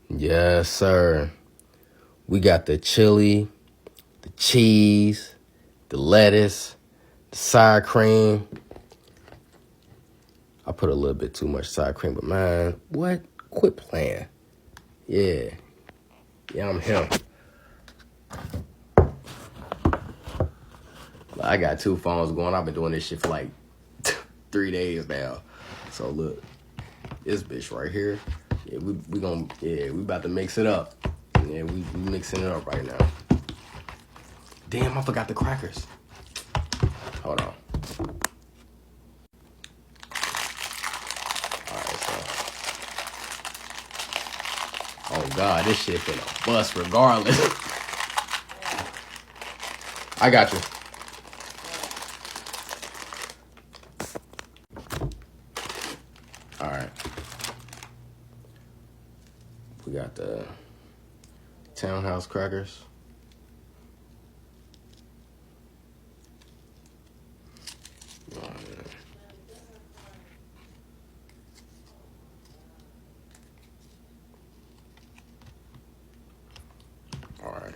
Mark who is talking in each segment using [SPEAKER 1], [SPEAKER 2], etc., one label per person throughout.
[SPEAKER 1] Yes, sir. We got the chili, the cheese, the lettuce, the sour cream. I put a little bit too much sour cream, but man, what? Quit playing. Yeah. Yeah, I'm him. I got two phones going. I've been doing this shit for like 3 days now. So look, this bitch right here. Yeah, we about to mix it up. Yeah, we mixing it up right now. Damn, I forgot the crackers. Hold on. Alright, so. Oh God, this shit finna bust regardless. I got you. Alright. We got the Townhouse crackers. Alright.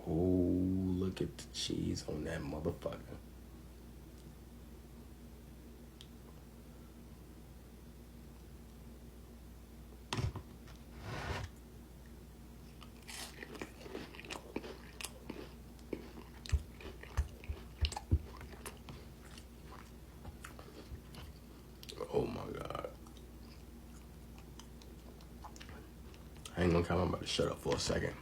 [SPEAKER 1] Oh, look at the cheese on that motherfucker. Oh my God. I ain't gonna count. I'm about to shut up for a second.